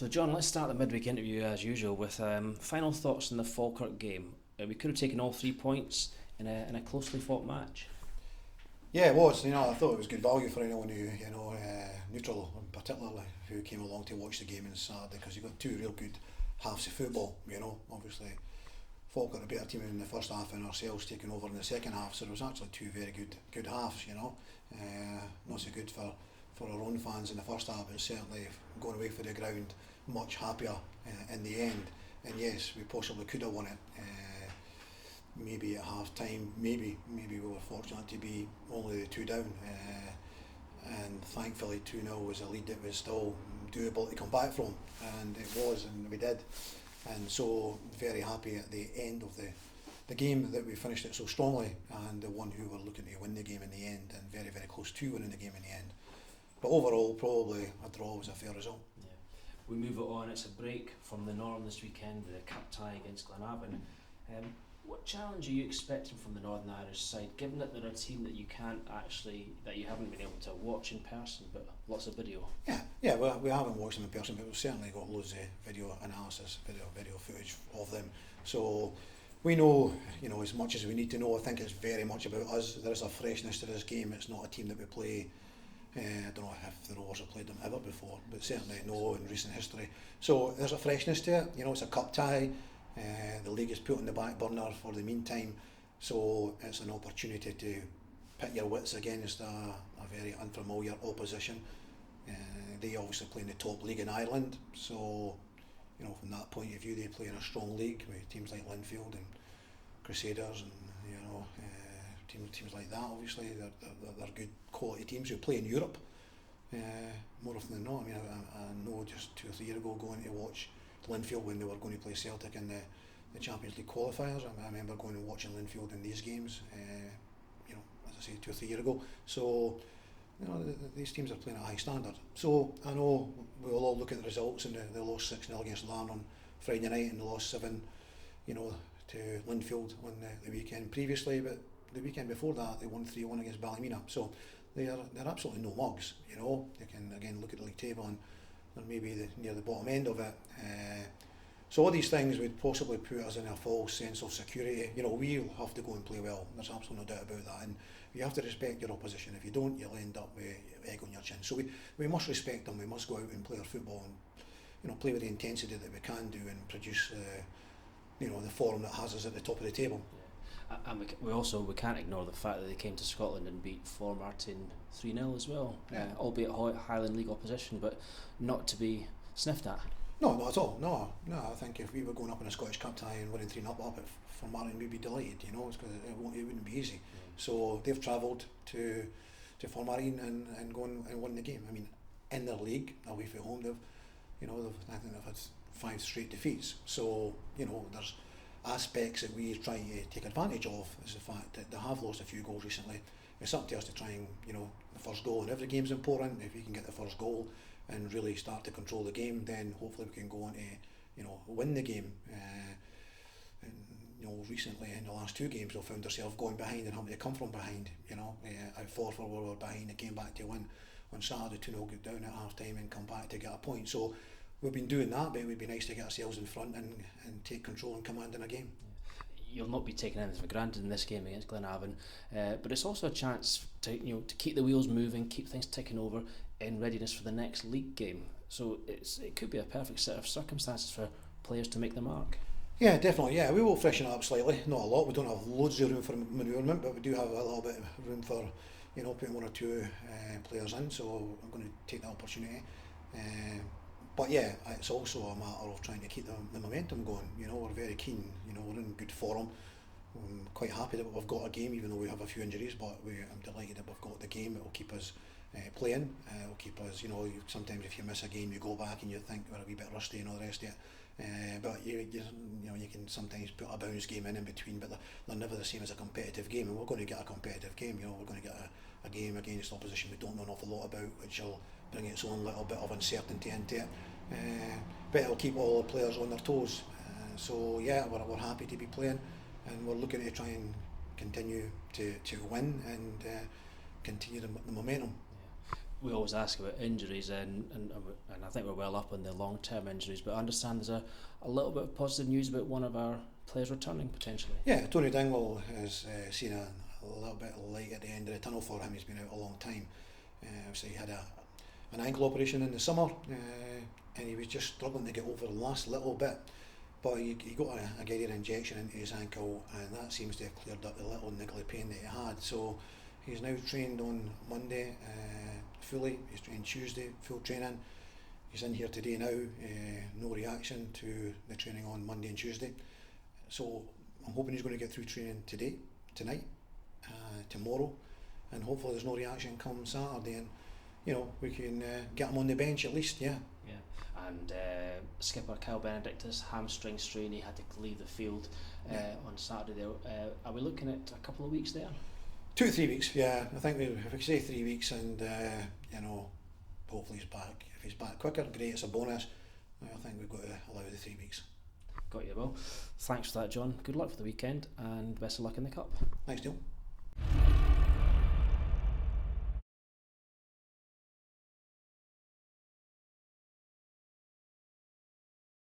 So John, let's start the midweek interview as usual with final thoughts on the Falkirk game. We could have taken all 3 points in a closely fought match. Yeah, it was. I thought it was good value for anyone who, neutral particularly, who came along to watch the game on Saturday, because you got two real good halves of football. Obviously, Falkirk a better team in the first half and ourselves taking over in the second half. So there was actually two very good halves. Not so good for our own fans in the first half, but certainly going away for the ground much happier in the end. And yes, we possibly could have won it. Maybe at half time, maybe we were fortunate to be only the two down, and thankfully 2-0 was a lead that was still doable to come back from, and it was, and we did. And so very happy at the end of the game that we finished it so strongly, and the one who were looking to win the game in the end, and very close to winning the game in the end. But overall, probably a draw was a fair result. Yeah. We move it on. It's a break from the Northern this weekend with a cup tie against Glenavon. What challenge are you expecting from the Northern Irish side, given that they're a team that you haven't been able to watch in person, but lots of video? Yeah. Well, we haven't watched them in person, but we've certainly got loads of video analysis, video footage of them. So we know, as much as we need to know. I think it's very much about us. There is a freshness to this game. It's not a team that we play. I don't know if the Rovers have played them ever before, but certainly no in recent history. So there's a freshness to it. It's a cup tie. The league is put on the back burner for the meantime, so it's an opportunity to pit your wits against a very unfamiliar opposition. They obviously play in the top league in Ireland, so from that point of view they play in a strong league with teams like Linfield and Crusaders and teams like that. Obviously they're good quality teams who play in Europe more often than not. I know just 2 or 3 years ago going to watch Linfield when they were going to play Celtic in the Champions League qualifiers. I remember going and watching Linfield in these games, as I say, 2 or 3 years ago. So, these teams are playing at a high standard. So, I know we'll all look at the results, and they lost 6-0 against Larne on Friday night, and they lost 7, to Linfield on the weekend previously, but the weekend before that they won 3-1 against Ballymena. So, they're absolutely no mugs. They can again look at the league table and maybe near the bottom end of it. So all these things would possibly put us in a false sense of security. We'll have to go and play well. There's absolutely no doubt about that. And you have to respect your opposition. If you don't, you'll end up with egg on your chin. So we must respect them. We must go out and play our football and play with the intensity that we can do and produce the form that has us at the top of the table. And we can't ignore the fact that they came to Scotland and beat Formartine 3-0 as well, albeit Highland League opposition, but not to be sniffed at. No, not at all. No. I think if we were going up in a Scottish Cup tie and winning 3-0 up at Formartine, we'd be delighted. Because it wouldn't be easy. So they've travelled to Formartine and gone and won the game. In their league away from home, I think they've had 5 straight defeats. So there's aspects that we try to take advantage of, is the fact that they have lost a few goals recently. It's up to us to try and, the first goal in every game's important. If we can get the first goal and really start to control the game, then hopefully we can go on to, win the game. Recently in the last 2 games we found ourselves going behind and having to come from behind. At 4-4 we were behind and came back to win. On Saturday 2-0 got down at half time and come back to get a point. So we've been doing that, but it would be nice to get ourselves in front and take control and command in a game. You'll not be taking anything for granted in this game against Glenavon, but it's also a chance to keep the wheels moving, keep things ticking over in readiness for the next league game. So it could be a perfect set of circumstances for players to make their mark. Yeah, definitely. Yeah, we will freshen it up slightly. Not a lot. We don't have loads of room for manoeuvrement, but we do have a little bit of room for putting 1 or 2 players in. So I'm going to take that opportunity. But yeah, it's also a matter of trying to keep the momentum going. We're very keen. We're in good form. I'm quite happy that we've got a game, even though we have a few injuries. But I'm delighted that we've got the game. It will keep us playing. It will keep us. Sometimes if you miss a game, you go back and you think we're a wee bit rusty and all the rest of it. But you can sometimes put a bounce game in between, but they're never the same as a competitive game. And we're going to get a competitive game. We're going to get a game against opposition we don't know an awful lot about, which will bring its own little bit of uncertainty into it. But it'll keep all the players on their toes. So yeah, we're happy to be playing, and we're looking to try and continue to win and continue the momentum. we always ask about injuries, and I think we're well up on the long-term injuries, but I understand there's a little bit of positive news about one of our players returning potentially. Yeah, Tony Dingwall has seen a little bit of light at the end of the tunnel for him. He's been out a long time. Obviously he had an ankle operation in the summer, and he was just struggling to get over the last little bit, but he got a guided injection into his ankle, and that seems to have cleared up the little niggly pain that he had. So he's now trained on Monday fully. He's trained Tuesday, full training. He's in here today now, no reaction to the training on Monday and Tuesday. So I'm hoping he's going to get through training today, tonight, tomorrow, and hopefully there's no reaction come Saturday, and we can get him on the bench at least. Yeah. And skipper Kyle Benedictus, hamstring strain, he had to leave the field on Saturday there. Are we looking at a couple of weeks there? 2 to 3 weeks, yeah. I think if we say 3 weeks, and hopefully he's back. If he's back quicker, great, it's a bonus. I think we've got to allow the 3 weeks. Got you, Well. Thanks for that, John. Good luck for the weekend, and best of luck in the Cup. Thanks, Neil.